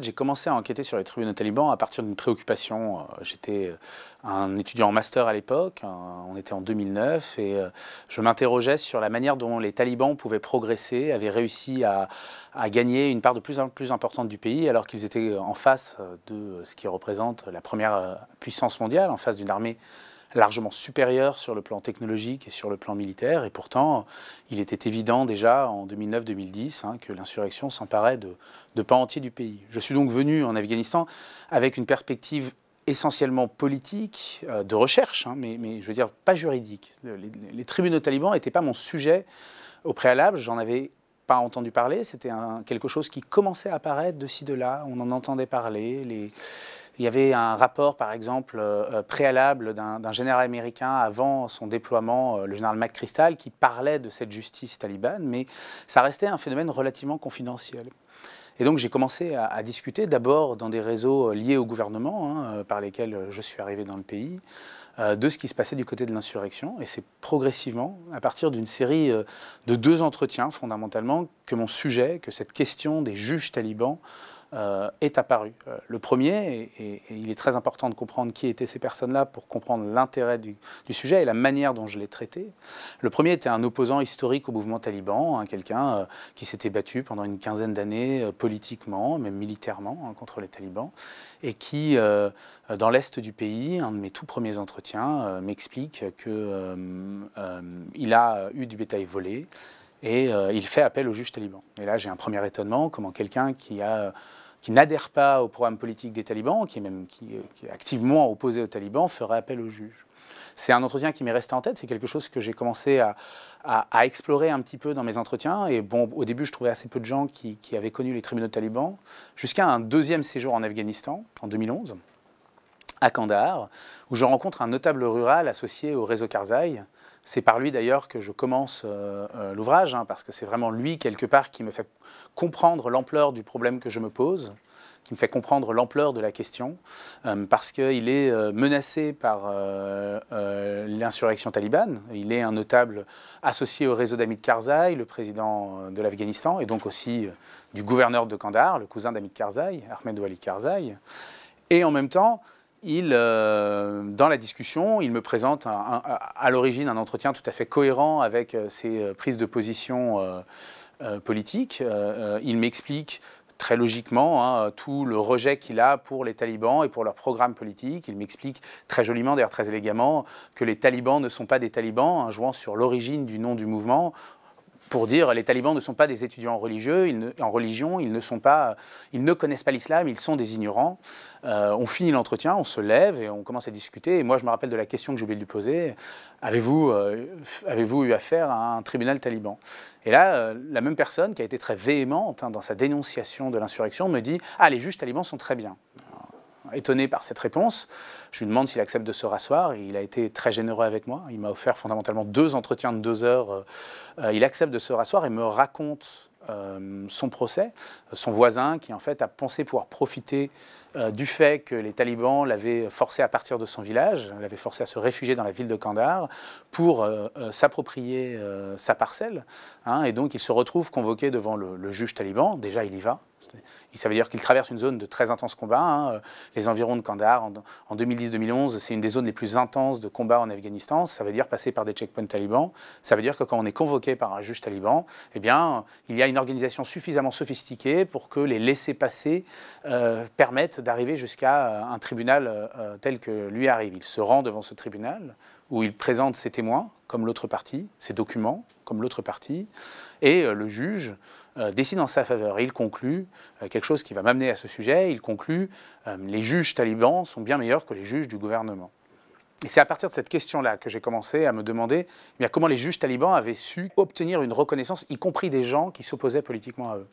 J'ai commencé à enquêter sur les tribunaux talibans à partir d'une préoccupation. J'étais un étudiant en master à l'époque, on était en 2009, et je m'interrogeais sur la manière dont les talibans pouvaient progresser, avaient réussi à gagner une part de plus en plus importante du pays, alors qu'ils étaient en face de ce qui représente la première puissance mondiale, en face d'une armée largement supérieure sur le plan technologique et sur le plan militaire. Et pourtant, il était évident déjà en 2009-2010 que l'insurrection s'emparait de pans entiers du pays. Je suis donc venu en Afghanistan avec une perspective essentiellement politique, de recherche, mais je veux dire pas juridique. Les tribunaux talibans n'étaient pas mon sujet au préalable, j'en avais pas entendu parler, c'était quelque chose qui commençait à apparaître de ci, de là, on en entendait parler. Il y avait un rapport, par exemple, préalable d'un général américain avant son déploiement, le général McChrystal, qui parlait de cette justice talibane, mais ça restait un phénomène relativement confidentiel. Et donc j'ai commencé à discuter d'abord dans des réseaux liés au gouvernement, par lesquels je suis arrivé dans le pays, de ce qui se passait du côté de l'insurrection. Et c'est progressivement, à partir d'une série de 2 entretiens fondamentalement, que mon sujet, que cette question des juges talibans, est apparu. Le premier, et il est très important de comprendre qui étaient ces personnes-là pour comprendre l'intérêt du sujet et la manière dont je l'ai traité. Le premier était un opposant historique au mouvement taliban, quelqu'un qui s'était battu pendant une quinzaine d'années politiquement, même militairement, contre les talibans, et qui, dans l'est du pays, un de mes tout premiers entretiens, m'explique qu'il a eu du bétail volé, et il fait appel aux juges talibans. Et là, j'ai un premier étonnement, comment quelqu'un qui n'adhère pas au programme politique des talibans, qui est activement opposé aux talibans, ferait appel aux juges. C'est un entretien qui m'est resté en tête, c'est quelque chose que j'ai commencé à explorer un petit peu dans mes entretiens. Et bon, au début, je trouvais assez peu de gens qui avaient connu les tribunaux talibans, jusqu'à un deuxième séjour en Afghanistan, en 2011, à Kandahar, où je rencontre un notable rural associé au réseau Karzai. C'est par lui d'ailleurs que je commence l'ouvrage, parce que c'est vraiment lui, quelque part, qui me fait comprendre l'ampleur du problème que je me pose, qui me fait comprendre l'ampleur de la question, parce qu'il est menacé par l'insurrection talibane. Il est un notable associé au réseau d'Hamid Karzai, le président de l'Afghanistan, et donc aussi du gouverneur de Kandahar, le cousin d'Hamid Karzai, Ahmed Wali Karzai. Et en même temps, dans la discussion, il me présente à l'origine un entretien tout à fait cohérent avec ses prises de position politiques. Il m'explique très logiquement tout le rejet qu'il a pour les talibans et pour leur programme politique. Il m'explique très joliment, d'ailleurs très élégamment, que les talibans ne sont pas des talibans, jouant sur l'origine du nom du mouvement, pour dire les talibans ne sont pas des étudiants religieux, en religion, ils ne connaissent pas l'islam, ils sont des ignorants. On finit l'entretien, on se lève et on commence à discuter. Et moi, je me rappelle de la question que j'ai oublié de lui poser. Avez-vous eu affaire à un tribunal taliban? Et là, la même personne qui a été très véhémente dans sa dénonciation de l'insurrection me dit « Ah, les juges talibans sont très bien ». Étonné par cette réponse, je lui demande s'il accepte de se rasseoir. Il a été très généreux avec moi. Il m'a offert fondamentalement 2 entretiens de 2 heures. Il accepte de se rasseoir et me raconte son procès. Son voisin qui en fait a pensé pouvoir profiter du fait que les talibans l'avaient forcé à partir de son village, l'avaient forcé à se réfugier dans la ville de Kandahar pour s'approprier sa parcelle. Et donc il se retrouve convoqué devant le juge taliban. Déjà il y va. Ça veut dire qu'il traverse une zone de très intense combat. Les environs de Kandahar, en 2010-2011, c'est une des zones les plus intenses de combat en Afghanistan. Ça veut dire passer par des checkpoints talibans. Ça veut dire que quand on est convoqué par un juge taliban, eh bien, il y a une organisation suffisamment sophistiquée pour que les laissez-passer permettent d'arriver jusqu'à un tribunal tel que lui arrive. Il se rend devant ce tribunal où il présente ses témoins, comme l'autre partie, ses documents, comme l'autre partie, et le juge décide en sa faveur. Et il conclut quelque chose qui va m'amener à ce sujet. Il conclut les juges talibans sont bien meilleurs que les juges du gouvernement. Et c'est à partir de cette question-là que j'ai commencé à me demander comment les juges talibans avaient su obtenir une reconnaissance, y compris des gens qui s'opposaient politiquement à eux.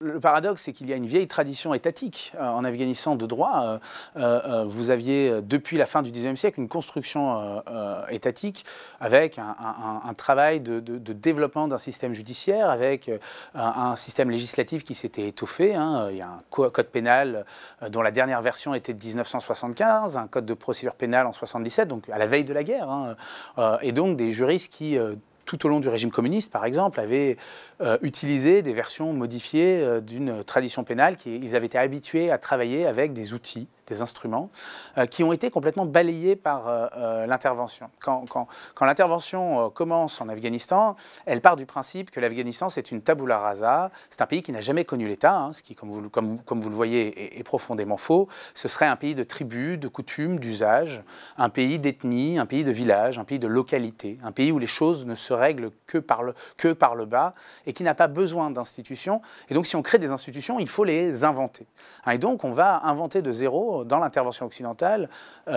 Le paradoxe, c'est qu'il y a une vieille tradition étatique en Afghanistan de droit. Vous aviez, depuis la fin du XIXe siècle, une construction étatique avec un travail de développement d'un système judiciaire, avec un système législatif qui s'était étoffé. Il y a un code pénal dont la dernière version était de 1975, un code de procédure pénale en 1977, donc à la veille de la guerre. Et donc des juristes qui tout au long du régime communiste, par exemple, avaient utilisé des versions modifiées d'une tradition pénale. Ils avaient été habitués à travailler avec des outils, des instruments, qui ont été complètement balayés par l'intervention. Quand l'intervention commence en Afghanistan, elle part du principe que l'Afghanistan, c'est une tabula rasa, c'est un pays qui n'a jamais connu l'État, hein, ce qui, comme vous le voyez, est profondément faux. Ce serait un pays de tribus, de coutumes, d'usages, un pays d'ethnie, un pays de village, un pays de localité, un pays où les choses ne se règlent que par le bas et qui n'a pas besoin d'institutions. Et donc, si on crée des institutions, il faut les inventer. Et donc, on va inventer de zéro, dans l'intervention occidentale,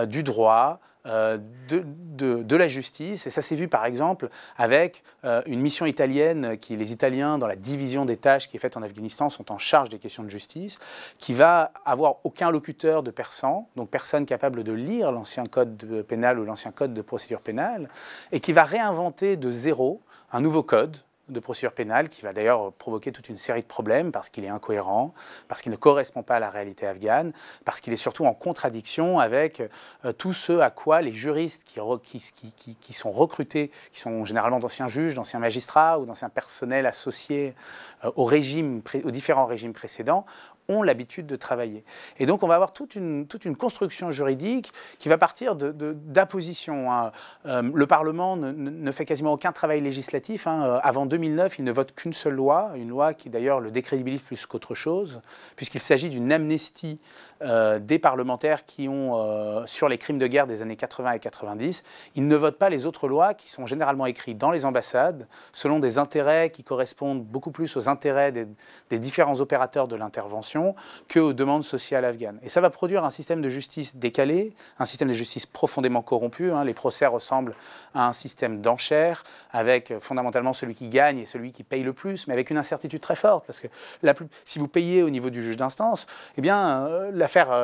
du droit, de la justice. Et ça s'est vu par exemple avec une mission italienne qui, les Italiens, dans la division des tâches qui est faite en Afghanistan, sont en charge des questions de justice, qui va avoir aucun locuteur de persan, donc personne capable de lire l'ancien code pénal ou l'ancien code de procédure pénale, et qui va réinventer de zéro un nouveau code de procédure pénale qui va d'ailleurs provoquer toute une série de problèmes parce qu'il est incohérent, parce qu'il ne correspond pas à la réalité afghane, parce qu'il est surtout en contradiction avec tout ce à quoi les juristes qui sont recrutés, qui sont généralement d'anciens juges, d'anciens magistrats ou d'anciens personnels associés aux différents régimes précédents, ont l'habitude de travailler. Et donc on va avoir toute une construction juridique qui va partir d'appositions. Hein. Le Parlement ne fait quasiment aucun travail législatif. Hein. Avant 2009, il ne vote qu'une seule loi, une loi qui d'ailleurs le décrédibilise plus qu'autre chose, puisqu'il s'agit d'une amnistie des parlementaires qui ont, sur les crimes de guerre des années 80 et 90, ils ne votent pas les autres lois qui sont généralement écrites dans les ambassades, selon des intérêts qui correspondent beaucoup plus aux intérêts des différents opérateurs de l'intervention qu'aux demandes sociales afghanes. Et ça va produire un système de justice décalé, un système de justice profondément corrompu. Hein. Les procès ressemblent à un système d'enchères, avec fondamentalement celui qui gagne et celui qui paye le plus, mais avec une incertitude très forte, parce que si vous payez au niveau du juge d'instance, eh bien,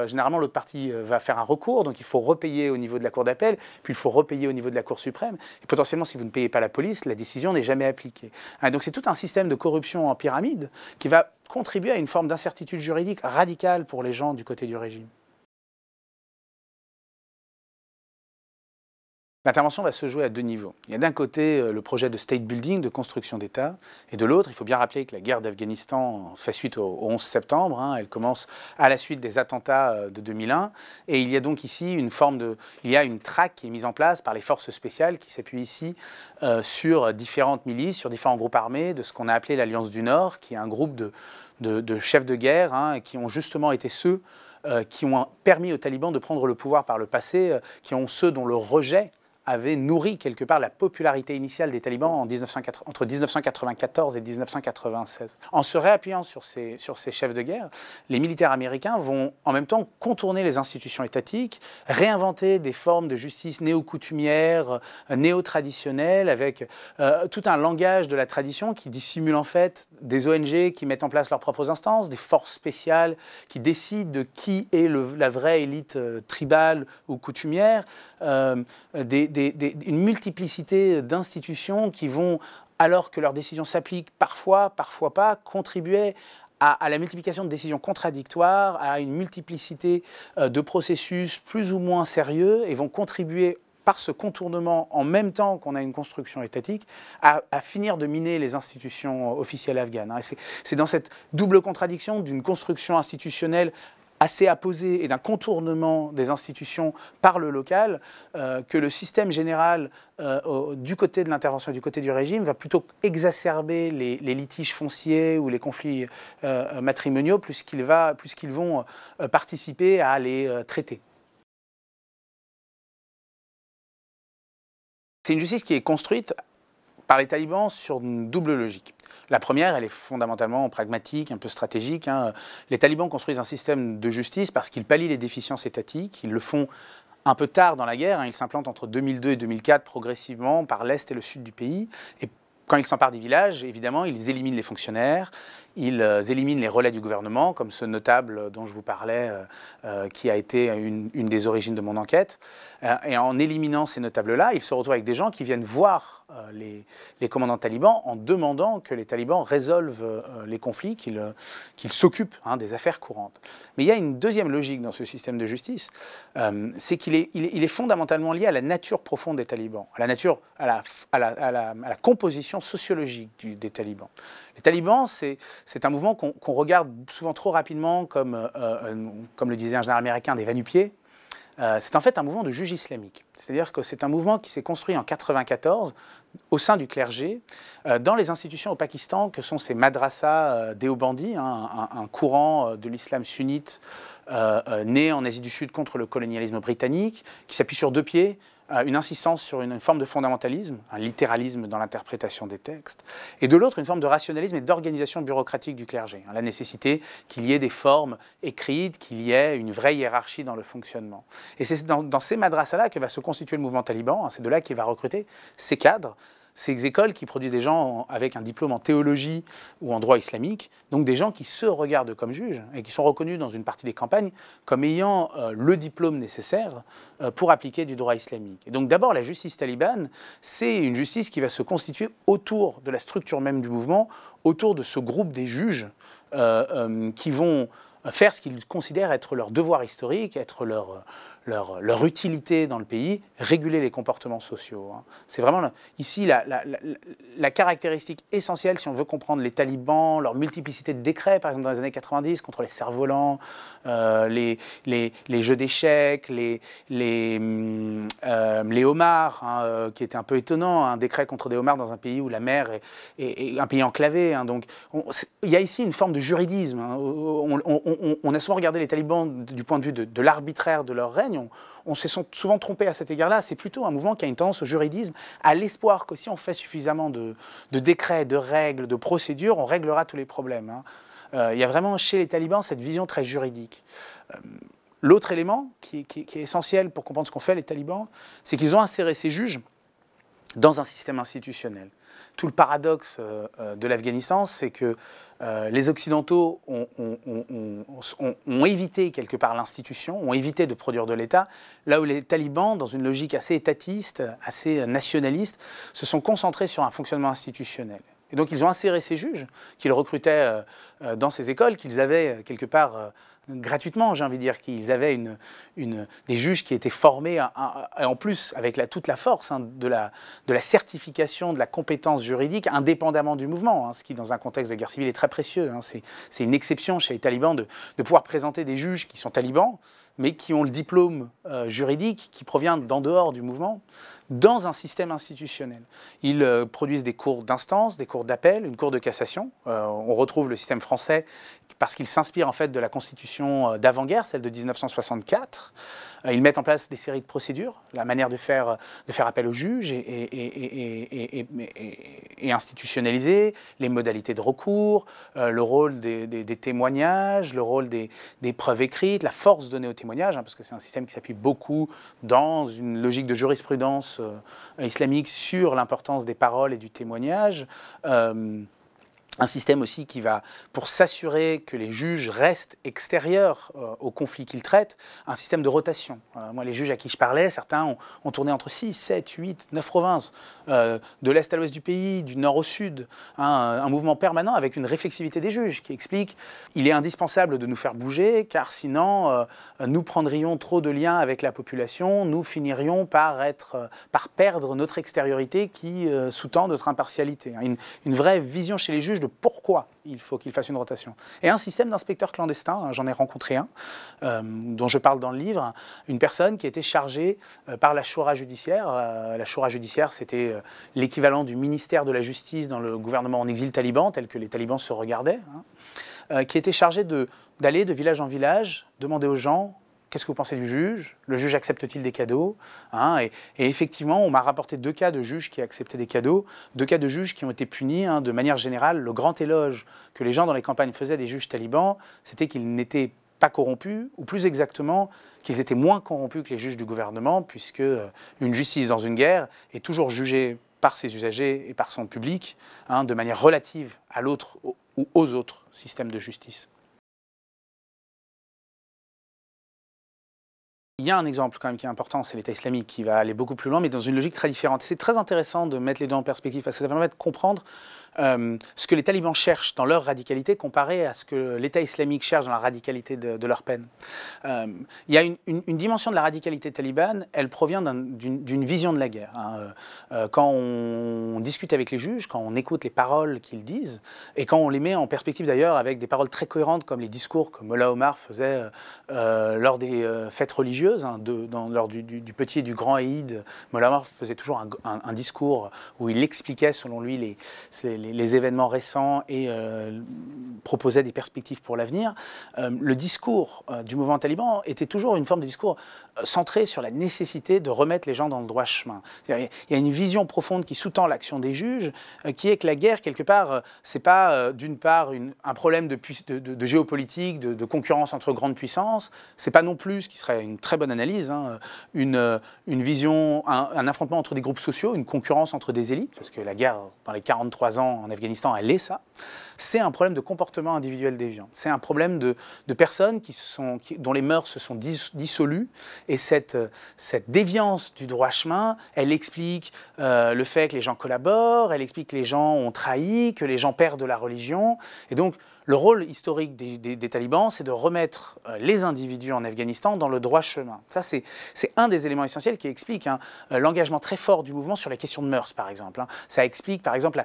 généralement, l'autre partie va faire un recours, donc il faut repayer au niveau de la Cour d'appel, puis il faut repayer au niveau de la Cour suprême. Et potentiellement, si vous ne payez pas la police, la décision n'est jamais appliquée. Donc c'est tout un système de corruption en pyramide qui va contribuer à une forme d'incertitude juridique radicale pour les gens du côté du régime. L'intervention va se jouer à deux niveaux. Il y a d'un côté le projet de state building, de construction d'État, et de l'autre, il faut bien rappeler que la guerre d'Afghanistan fait suite au 11 septembre, hein, elle commence à la suite des attentats de 2001, et il y a donc ici une traque qui est mise en place par les forces spéciales qui s'appuient ici sur différentes milices, sur différents groupes armés de ce qu'on a appelé l'Alliance du Nord, qui est un groupe de chefs de guerre, hein, qui ont justement été ceux qui ont permis aux talibans de prendre le pouvoir par le passé, qui ont ceux dont le rejet avait nourri quelque part la popularité initiale des talibans entre 1994 et 1996. En se réappuyant sur ces chefs de guerre, les militaires américains vont en même temps contourner les institutions étatiques, réinventer des formes de justice néo-coutumière, néo-traditionnelle, avec tout un langage de la tradition qui dissimule en fait des ONG qui mettent en place leurs propres instances, des forces spéciales qui décident de qui est la vraie élite tribale ou coutumière, une multiplicité d'institutions qui vont, alors que leurs décisions s'appliquent parfois, parfois pas, contribuer à la multiplication de décisions contradictoires, à une multiplicité de processus plus ou moins sérieux et vont contribuer par ce contournement, en même temps qu'on a une construction étatique, à finir de miner les institutions officielles afghanes. C'est dans cette double contradiction d'une construction institutionnelle assez apposé et d'un contournement des institutions par le local que le système général du côté de l'intervention et du côté du régime va plutôt exacerber les litiges fonciers ou les conflits matrimoniaux plus qu'ils vont participer à les traiter. C'est une justice qui est construite par les talibans sur une double logique. La première, elle est fondamentalement pragmatique, un peu stratégique. Hein. Les talibans construisent un système de justice parce qu'ils pallient les déficiences étatiques. Ils le font un peu tard dans la guerre. Hein. Ils s'implantent entre 2002 et 2004 progressivement par l'est et le sud du pays. Et quand ils s'emparent des villages, évidemment, ils éliminent les fonctionnaires, ils éliminent les relais du gouvernement, comme ce notable dont je vous parlais, qui a été une des origines de mon enquête. Et en éliminant ces notables-là, ils se retrouvent avec des gens qui viennent voir les commandants talibans en demandant que les talibans résolvent les conflits, qu'ils s'occupent des affaires courantes. Mais il y a une deuxième logique dans ce système de justice, c'est qu'il est fondamentalement lié à la nature profonde des talibans, à la composition sociologique des talibans. Les talibans, c'est un mouvement qu'on regarde souvent trop rapidement comme le disait un général américain, des va-nu-pieds. C'est en fait un mouvement de juges islamiques. C'est-à-dire que c'est un mouvement qui s'est construit en 1994 au sein du clergé, dans les institutions au Pakistan, que sont ces madrasas déobandis, un courant de l'islam sunnite né en Asie du Sud contre le colonialisme britannique, qui s'appuie sur deux pieds. Une insistance sur une forme de fondamentalisme, un littéralisme dans l'interprétation des textes, et de l'autre, une forme de rationalisme et d'organisation bureaucratique du clergé. La nécessité qu'il y ait des formes écrites, qu'il y ait une vraie hiérarchie dans le fonctionnement. Et c'est dans ces madrasas-là que va se constituer le mouvement taliban. C'est de là qu'il va recruter ces cadres, ces écoles qui produisent des gens avec un diplôme en théologie ou en droit islamique, donc des gens qui se regardent comme juges et qui sont reconnus dans une partie des campagnes comme ayant le diplôme nécessaire pour appliquer du droit islamique. Et donc d'abord, la justice talibane, c'est une justice qui va se constituer autour de la structure même du mouvement, autour de ce groupe des juges qui vont faire ce qu'ils considèrent être leur devoir historique, être leur utilité dans le pays, réguler les comportements sociaux. C'est vraiment ici la caractéristique essentielle si on veut comprendre les talibans, leur multiplicité de décrets, par exemple dans les années 90, contre les cerfs-volants, les jeux d'échecs, les homards, qui était un peu étonnant, un décret contre des homards dans un pays où la mer est un pays enclavé. Donc il y a ici une forme de juridisme. On a souvent regardé les talibans du point de vue de l'arbitraire de leur règne. On s'est souvent trompé à cet égard-là. C'est plutôt un mouvement qui a une tendance au juridisme, à l'espoir que si on fait suffisamment de décrets, de règles, de procédures, on réglera tous les problèmes. Il y a vraiment chez les talibans cette vision très juridique. L'autre élément qui est essentiel pour comprendre ce qu'ont fait les talibans, c'est qu'ils ont inséré ces juges dans un système institutionnel. Tout le paradoxe de l'Afghanistan, c'est que les Occidentaux ont évité quelque part l'institution, ont évité de produire de l'État, là où les talibans, dans une logique assez étatiste, assez nationaliste, se sont concentrés sur un fonctionnement institutionnel. Et donc ils ont inséré ces juges, qu'ils recrutaient dans ces écoles, qu'ils avaient quelque part gratuitement, j'ai envie de dire, qu'ils avaient des juges qui étaient formés, en plus avec toute la force de la certification de la compétence juridique, indépendamment du mouvement, ce qui dans un contexte de guerre civile est très précieux. C'est une exception chez les talibans de pouvoir présenter des juges qui sont talibans, mais qui ont le diplôme juridique qui provient d'en dehors du mouvement, dans un système institutionnel. Ils produisent des cours d'instance, des cours d'appel, une cour de cassation. On retrouve le système français parce qu'il s'inspire en fait de la constitution d'avant-guerre, celle de 1964. Ils mettent en place des séries de procédures, la manière de faire appel aux juges et institutionnaliser, les modalités de recours, le rôle des témoignages, le rôle des preuves écrites, la force donnée aux témoignages, parce que c'est un système qui s'appuie beaucoup dans une logique de jurisprudence islamique sur l'importance des paroles et du témoignage. Un système aussi qui va, pour s'assurer que les juges restent extérieurs au conflit qu'ils traitent, un système de rotation. Moi, les juges à qui je parlais, certains ont tourné entre 6, 7, 8, 9 provinces, de l'Est à l'Ouest du pays, du Nord au Sud, un mouvement permanent avec une réflexivité des juges qui explique qu'il est indispensable de nous faire bouger, car sinon, nous prendrions trop de liens avec la population, nous finirions par perdre notre extériorité qui sous-tend notre impartialité. Une vraie vision chez les juges de pourquoi il faut qu'il fasse une rotation. Et un système d'inspecteurs clandestins, j'en ai rencontré un, dont je parle dans le livre, une personne qui a été chargée par la Choura judiciaire. La Choura judiciaire, c'était l'équivalent du ministère de la Justice dans le gouvernement en exil taliban, tel que les talibans se regardaient, qui était chargée d'aller de village en village, demander aux gens qu'est-ce que vous pensez du juge? Le juge accepte-t-il des cadeaux? Et effectivement, on m'a rapporté 2 cas de juges qui acceptaient des cadeaux, 2 cas de juges qui ont été punis. De manière générale, le grand éloge que les gens dans les campagnes faisaient des juges talibans, c'était qu'ils n'étaient pas corrompus, ou plus exactement, qu'ils étaient moins corrompus que les juges du gouvernement, puisque une justice dans une guerre est toujours jugée par ses usagers et par son public, de manière relative à l'autre ou aux autres systèmes de justice. Il y a un exemple quand même qui est important, c'est l'État islamique qui va aller beaucoup plus loin, mais dans une logique très différente. C'est très intéressant de mettre les deux en perspective parce que ça permet de comprendre ce que les talibans cherchent dans leur radicalité comparé à ce que l'État islamique cherche dans la radicalité de leur peine. Il y a une dimension de la radicalité talibane, elle provient d'une vision de la guerre. Quand on discute avec les juges, quand on écoute les paroles qu'ils disent, et quand on les met en perspective d'ailleurs avec des paroles très cohérentes comme les discours que Mollah Omar faisait lors des fêtes religieuses, lors du petit et du grand Eid, Mollah Omar faisait toujours un discours où il expliquait selon lui les événements récents et proposait des perspectives pour l'avenir. Le discours du mouvement taliban était toujours une forme de discours centré sur la nécessité de remettre les gens dans le droit chemin. Il y a une vision profonde qui sous-tend l'action des juges, qui est que la guerre, quelque part, c'est pas d'une part un problème de géopolitique, de concurrence entre grandes puissances, c'est pas non plus, ce qui serait une très bonne analyse, une vision, un affrontement entre des groupes sociaux, une concurrence entre des élites, parce que la guerre, dans les 43 ans en Afghanistan, elle est ça. C'est un problème de comportement individuel déviant. C'est un problème de personnes dont les mœurs se sont dissolues. Et cette déviance du droit chemin, elle explique le fait que les gens collaborent, elle explique que les gens ont trahi, que les gens perdent de la religion. Et donc, le rôle historique des talibans, c'est de remettre les individus en Afghanistan dans le droit chemin. Ça, c'est un des éléments essentiels qui explique l'engagement très fort du mouvement sur la question de mœurs, par exemple. Ça explique, par exemple,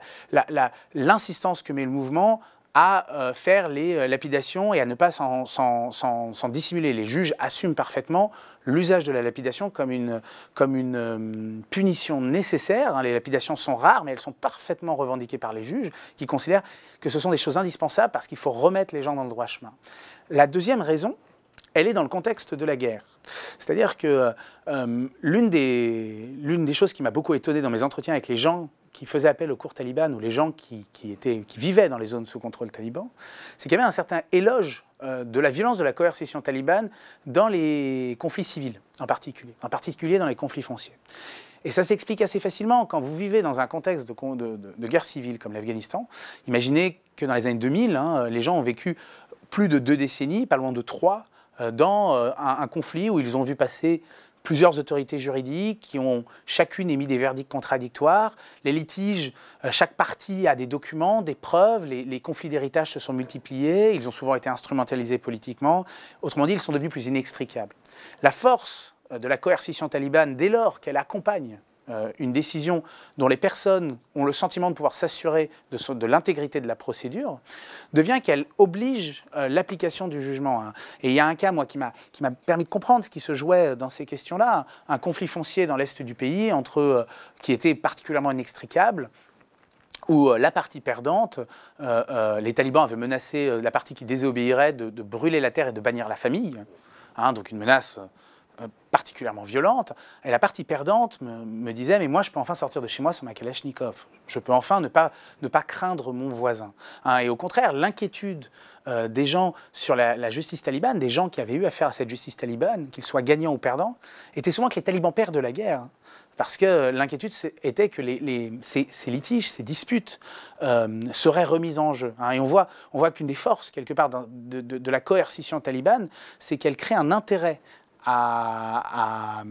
l'insistance que met le mouvement à faire les lapidations et à ne pas s'en dissimuler. Les juges assument parfaitement l'usage de la lapidation comme une punition nécessaire. Les lapidations sont rares, mais elles sont parfaitement revendiquées par les juges, qui considèrent que ce sont des choses indispensables parce qu'il faut remettre les gens dans le droit chemin. La deuxième raison, elle est dans le contexte de la guerre. C'est-à-dire que l'une des choses qui m'a beaucoup étonné dans mes entretiens avec les gens qui faisaient appel au cours taliban ou les gens qui vivaient dans les zones sous contrôle taliban, c'est qu'il y avait un certain éloge de la violence de la coercition talibane dans les conflits civils en particulier dans les conflits fonciers. Et ça s'explique assez facilement quand vous vivez dans un contexte de guerre civile comme l'Afghanistan. Imaginez que dans les années 2000, les gens ont vécu plus de 2 décennies, pas loin de 3, dans un conflit où ils ont vu passer plusieurs autorités juridiques qui ont chacune émis des verdicts contradictoires. Les litiges, chaque partie a des documents, des preuves, les conflits d'héritage se sont multipliés, ils ont souvent été instrumentalisés politiquement. Autrement dit, ils sont devenus plus inextricables. La force de la coercition talibane, dès lors qu'elle accompagne une décision dont les personnes ont le sentiment de pouvoir s'assurer de l'intégrité de la procédure, devient qu'elle oblige l'application du jugement. Et il y a un cas, moi, qui m'a permis de comprendre ce qui se jouait dans ces questions-là, un conflit foncier dans l'est du pays, qui était particulièrement inextricable, où la partie perdante, les talibans avaient menacé la partie qui désobéirait de brûler la terre et de bannir la famille, donc une menace particulièrement violente, et la partie perdante me disait « mais moi je peux enfin sortir de chez moi sans ma Kalachnikov, je peux enfin ne pas craindre mon voisin ». Et au contraire, l'inquiétude des gens sur la justice talibane, des gens qui avaient eu affaire à cette justice talibane, qu'ils soient gagnants ou perdants, était souvent que les talibans perdent de la guerre. Parce que l'inquiétude était que ces litiges, ces disputes seraient remises en jeu. Et on voit qu'une des forces, quelque part, de la coercition talibane, c'est qu'elle crée un intérêt à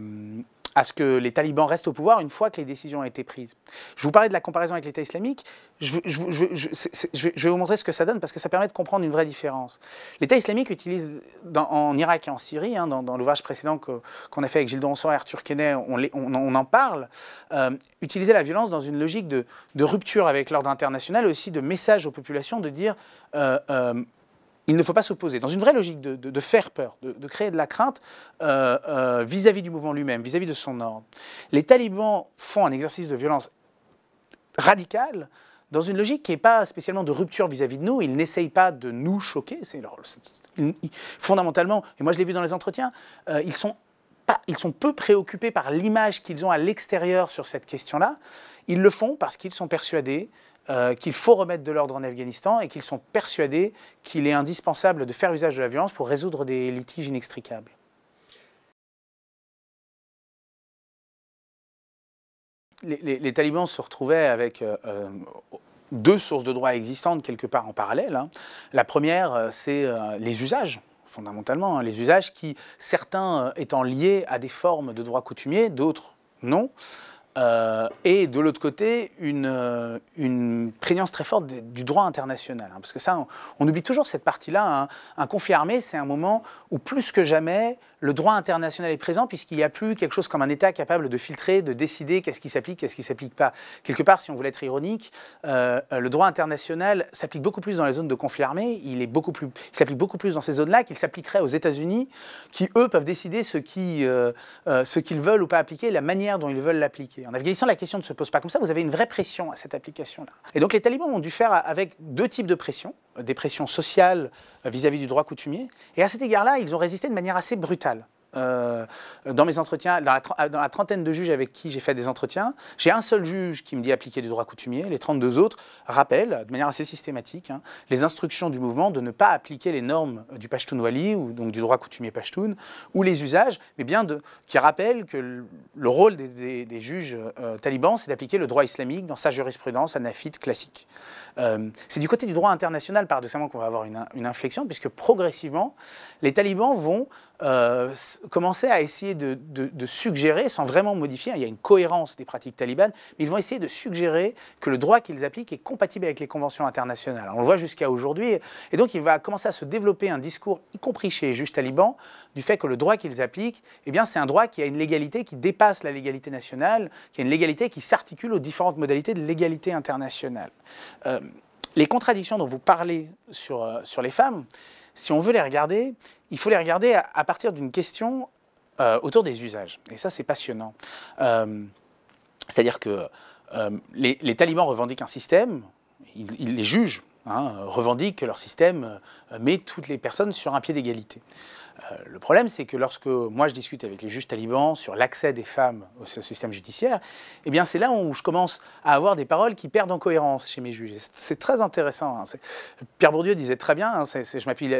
ce que les talibans restent au pouvoir une fois que les décisions ont été prises. Je vous parlais de la comparaison avec l'État islamique. Je vais vous montrer ce que ça donne parce que ça permet de comprendre une vraie différence. L'État islamique utilise, en Irak et en Syrie, dans l'ouvrage précédent qu'on a fait avec Gilles Donson et Arthur Kenney, on en parle, utiliser la violence dans une logique de rupture avec l'ordre international et aussi de message aux populations de dire il ne faut pas s'opposer, dans une vraie logique de faire peur, de créer de la crainte vis-à-vis du mouvement lui-même, vis-à-vis de son ordre. Les talibans font un exercice de violence radicale dans une logique qui n'est pas spécialement de rupture vis-à-vis de nous. Ils n'essayent pas de nous choquer. Fondamentalement, et moi je l'ai vu dans les entretiens, ils sont peu préoccupés par l'image qu'ils ont à l'extérieur sur cette question-là. Ils le font parce qu'ils sont persuadés qu'il faut remettre de l'ordre en Afghanistan et qu'ils sont persuadés qu'il est indispensable de faire usage de la violence pour résoudre des litiges inextricables. Les talibans se retrouvaient avec 2 sources de droit existantes quelque part en parallèle. La première, c'est les usages. fondamentalement, hein, les usages qui, certains étant liés à des formes de droit coutumier, d'autres non. Et de l'autre côté, une prégnance très forte du droit international. Hein, parce que ça, on oublie toujours cette partie-là. Hein. Un conflit armé, c'est un moment où plus que jamais, le droit international est présent, puisqu'il n'y a plus quelque chose comme un État capable de filtrer, de décider qu'est-ce qui s'applique, qu'est-ce qui ne s'applique pas. Quelque part, si on voulait être ironique, le droit international s'applique beaucoup plus dans les zones de conflit armé, il s'applique beaucoup plus dans ces zones-là qu'il s'appliquerait aux États-Unis, qui, eux, peuvent décider ce qu'ils veulent ou pas appliquer, la manière dont ils veulent l'appliquer. En Afghanistan, la question ne se pose pas comme ça, vous avez une vraie pression à cette application-là. Et donc les talibans ont dû faire avec deux types de pression, des pressions sociales vis-à-vis du droit coutumier, et à cet égard-là, ils ont résisté de manière assez brutale. Dans mes entretiens, dans la trentaine de juges avec qui j'ai fait des entretiens, j'ai un seul juge qui me dit appliquer du droit coutumier, les 32 autres rappellent de manière assez systématique les instructions du mouvement de ne pas appliquer les normes du Pashtunwali, ou donc du droit coutumier Pashtun, ou les usages, mais bien qui rappellent que le rôle des juges talibans, c'est d'appliquer le droit islamique dans sa jurisprudence hanafite classique. C'est du côté du droit international, paradoxalement, qu'on va avoir une inflexion, puisque progressivement, les talibans vont commencer à essayer de suggérer, sans vraiment modifier, il y a une cohérence des pratiques talibanes, mais ils vont essayer de suggérer que le droit qu'ils appliquent est compatible avec les conventions internationales. Alors, on le voit jusqu'à aujourd'hui, et donc il va commencer à se développer un discours, y compris chez les juges talibans, du fait que le droit qu'ils appliquent, eh bien, c'est un droit qui a une légalité qui dépasse la légalité nationale, qui a une légalité qui s'articule aux différentes modalités de légalité internationale. Les contradictions dont vous parlez sur les femmes, si on veut les regarder, il faut les regarder à partir d'une question autour des usages. Et ça, c'est passionnant. C'est-à-dire que les talibans revendiquent un système, ils les jugent, revendiquent que leur système met toutes les personnes sur un pied d'égalité. Le problème, c'est que lorsque moi je discute avec les juges talibans sur l'accès des femmes au système judiciaire, eh bien c'est là où je commence à avoir des paroles qui perdent en cohérence chez mes juges. C'est très intéressant. Pierre Bourdieu disait très bien, je m'appuie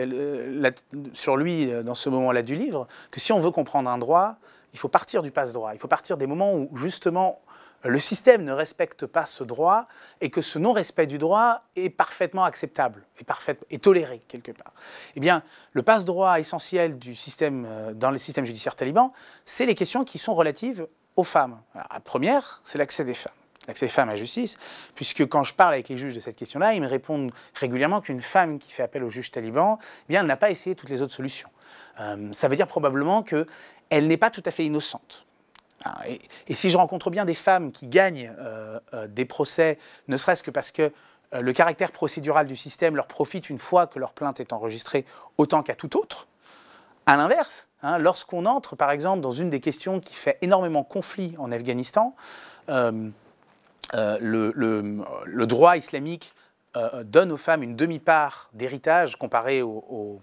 sur lui dans ce moment-là du livre, que si on veut comprendre un droit, il faut partir du passe-droit. Il faut partir des moments où justement le système ne respecte pas ce droit et que ce non-respect du droit est parfaitement acceptable et toléré quelque part. Eh bien, le passe-droit essentiel du système, dans le système judiciaire taliban, c'est les questions qui sont relatives aux femmes. Alors, la première, c'est l'accès des femmes. L'accès des femmes à la justice, puisque quand je parle avec les juges de cette question-là, ils me répondent régulièrement qu'une femme qui fait appel au juge taliban, eh bien, elle n'a pas essayé toutes les autres solutions. Ça veut dire probablement qu'elle n'est pas tout à fait innocente. Et si je rencontre bien des femmes qui gagnent des procès, ne serait-ce que parce que le caractère procédural du système leur profite une fois que leur plainte est enregistrée, autant qu'à tout autre, à l'inverse, lorsqu'on entre par exemple dans une des questions qui fait énormément conflit en Afghanistan, le droit islamique donne aux femmes une demi-part d'héritage comparé aux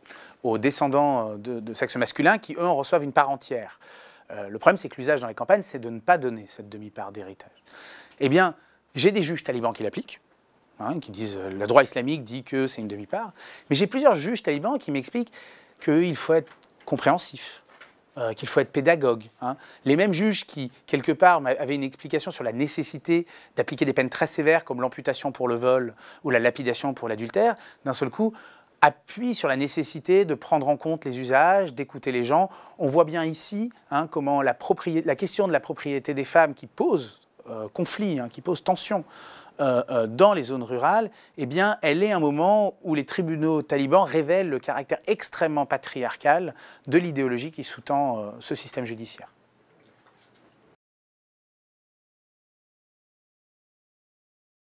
descendants de sexe masculin qui, eux, en reçoivent une part entière. Le problème, c'est que l'usage dans les campagnes, c'est de ne pas donner cette demi-part d'héritage. Eh bien, j'ai des juges talibans qui l'appliquent, qui disent le droit islamique dit que c'est une demi-part, mais j'ai plusieurs juges talibans qui m'expliquent qu'il faut être compréhensif, qu'il faut être pédagogue. Les mêmes juges qui, quelque part, avaient une explication sur la nécessité d'appliquer des peines très sévères comme l'amputation pour le vol ou la lapidation pour l'adultère, d'un seul coup, appuie sur la nécessité de prendre en compte les usages, d'écouter les gens. On voit bien ici comment la question de la propriété des femmes qui pose conflit, qui pose tension dans les zones rurales, eh bien, elle est un moment où les tribunaux talibans révèlent le caractère extrêmement patriarcal de l'idéologie qui sous-tend ce système judiciaire.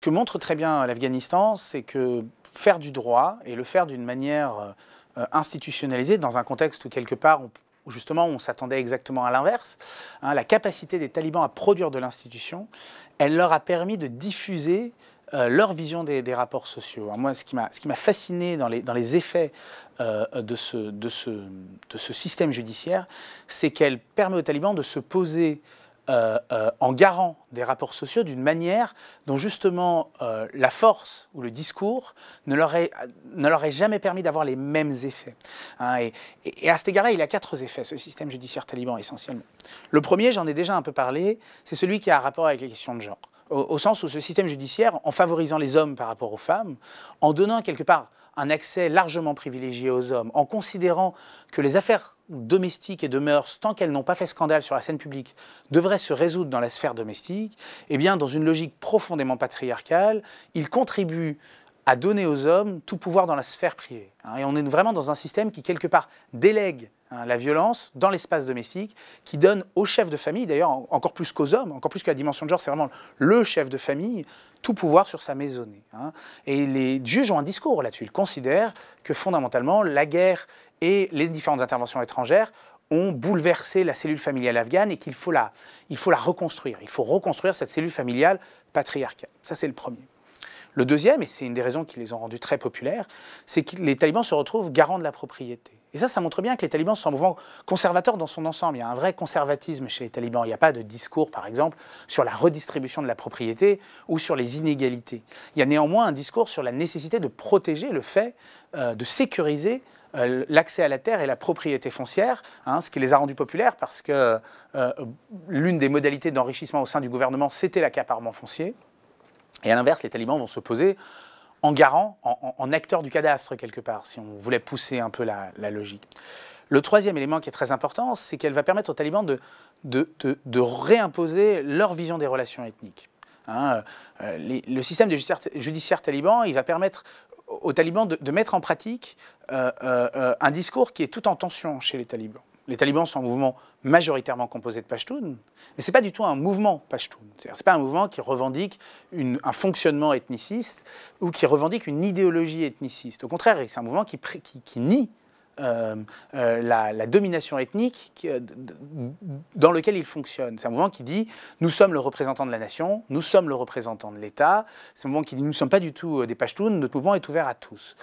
Ce que montre très bien l'Afghanistan, c'est que faire du droit et le faire d'une manière institutionnalisée, dans un contexte où quelque part, où justement on s'attendait exactement à l'inverse, la capacité des talibans à produire de l'institution, elle leur a permis de diffuser leur vision des rapports sociaux. Alors moi, ce qui m'a fasciné dans les effets de ce système judiciaire, c'est qu'elle permet aux talibans de se poser en garant des rapports sociaux d'une manière dont justement la force ou le discours ne leur ait jamais permis d'avoir les mêmes effets. Et à cet égard-là, il a 4 effets, ce système judiciaire taliban essentiellement. Le premier, j'en ai déjà un peu parlé, c'est celui qui a un rapport avec les questions de genre. Au sens où ce système judiciaire, en favorisant les hommes par rapport aux femmes, en donnant quelque part un accès largement privilégié aux hommes, en considérant que les affaires domestiques et de mœurs, tant qu'elles n'ont pas fait scandale sur la scène publique, devraient se résoudre dans la sphère domestique, eh bien, dans une logique profondément patriarcale, il contribue à donner aux hommes tout pouvoir dans la sphère privée. Et on est vraiment dans un système qui, quelque part, délègue la violence dans l'espace domestique, qui donne aux chefs de famille, d'ailleurs encore plus qu'aux hommes, encore plus que la dimension de genre, c'est vraiment le chef de famille, tout pouvoir sur sa maisonnée. Et les juges ont un discours là-dessus. Ils considèrent que fondamentalement, la guerre et les différentes interventions étrangères ont bouleversé la cellule familiale afghane et qu'il faut la reconstruire. Il faut reconstruire cette cellule familiale patriarcale. Ça, c'est le premier. Le deuxième, et c'est une des raisons qui les ont rendus très populaires, c'est que les talibans se retrouvent garants de la propriété. Et ça montre bien que les talibans sont un mouvement conservateur dans son ensemble. Il y a un vrai conservatisme chez les talibans. Il n'y a pas de discours, par exemple, sur la redistribution de la propriété ou sur les inégalités. Il y a néanmoins un discours sur la nécessité de protéger le fait de sécuriser l'accès à la terre et la propriété foncière, ce qui les a rendus populaires parce que l'une des modalités d'enrichissement au sein du gouvernement, c'était l'accaparement foncier. Et à l'inverse, les talibans vont se poser en garant, en acteur du cadastre quelque part, si on voulait pousser un peu la logique. Le troisième élément qui est très important, c'est qu'elle va permettre aux talibans de réimposer leur vision des relations ethniques. Le système judiciaire taliban, il va permettre aux talibans de mettre en pratique un discours qui est tout en tension chez les talibans. Les talibans sont un mouvement majoritairement composé de Pashtuns, mais ce n'est pas du tout un mouvement Pashtun. Ce n'est pas un mouvement qui revendique un fonctionnement ethniciste ou qui revendique une idéologie ethniciste. Au contraire, c'est un mouvement qui nie la domination ethnique dans lequel il fonctionne. C'est un mouvement qui dit « nous sommes le représentant de la nation, nous sommes le représentant de l'État ». C'est un mouvement qui dit « nous ne sommes pas du tout des Pashtuns, notre mouvement est ouvert à tous ».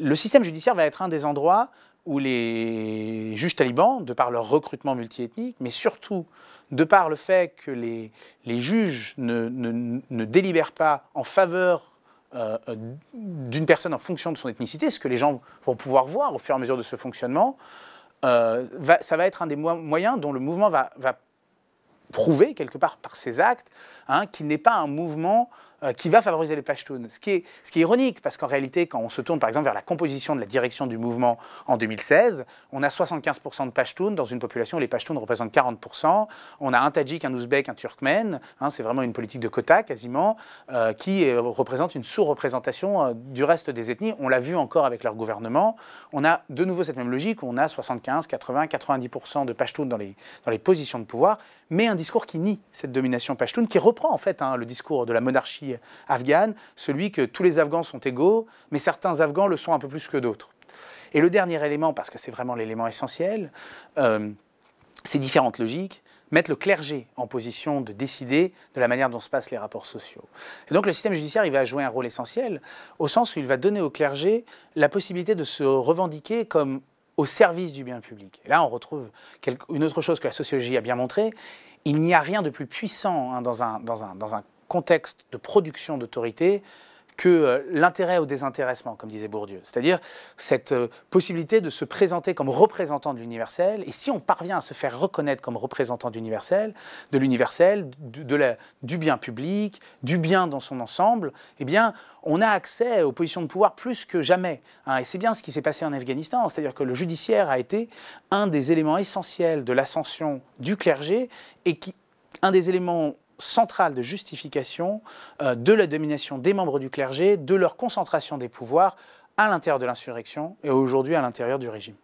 Le système judiciaire va être un des endroits où les juges talibans, de par leur recrutement multiethnique, mais surtout de par le fait que les juges ne délibèrent pas en faveur d'une personne en fonction de son ethnicité, ce que les gens vont pouvoir voir au fur et à mesure de ce fonctionnement, ça va être un des moyens dont le mouvement va prouver, quelque part par ses actes, qu'il n'est pas un mouvement qui va favoriser les Pashtuns. Ce qui est ironique, parce qu'en réalité, quand on se tourne par exemple vers la composition de la direction du mouvement en 2016, on a 75% de Pashtuns dans une population où les Pashtuns représentent 40%. On a un Tadjik, un Ouzbek, un Turkmène. C'est vraiment une politique de quota quasiment, qui représente une sous-représentation du reste des ethnies. On l'a vu encore avec leur gouvernement. On a de nouveau cette même logique où on a 75, 80, 90% de Pashtuns dans les positions de pouvoir, mais un discours qui nie cette domination Pashtun, qui reprend en fait le discours de la monarchie afghane, celui que tous les Afghans sont égaux, mais certains Afghans le sont un peu plus que d'autres. Et le dernier élément, parce que c'est vraiment l'élément essentiel, ces différentes logiques mettent le clergé en position de décider de la manière dont se passent les rapports sociaux. Et donc le système judiciaire, il va jouer un rôle essentiel, au sens où il va donner au clergé la possibilité de se revendiquer comme au service du bien public. Et là, on retrouve une autre chose que la sociologie a bien montré. Il n'y a rien de plus puissant dans un contexte de production d'autorité que l'intérêt au désintéressement, comme disait Bourdieu. C'est-à-dire cette possibilité de se présenter comme représentant de l'universel. Et si on parvient à se faire reconnaître comme représentant de l'universel, du bien public, du bien dans son ensemble, eh bien, on a accès aux positions de pouvoir plus que jamais. Et c'est bien ce qui s'est passé en Afghanistan. C'est-à-dire que le judiciaire a été un des éléments essentiels de l'ascension du clergé et un des éléments centrale de justification de la domination des membres du clergé, de leur concentration des pouvoirs à l'intérieur de l'insurrection et aujourd'hui à l'intérieur du régime.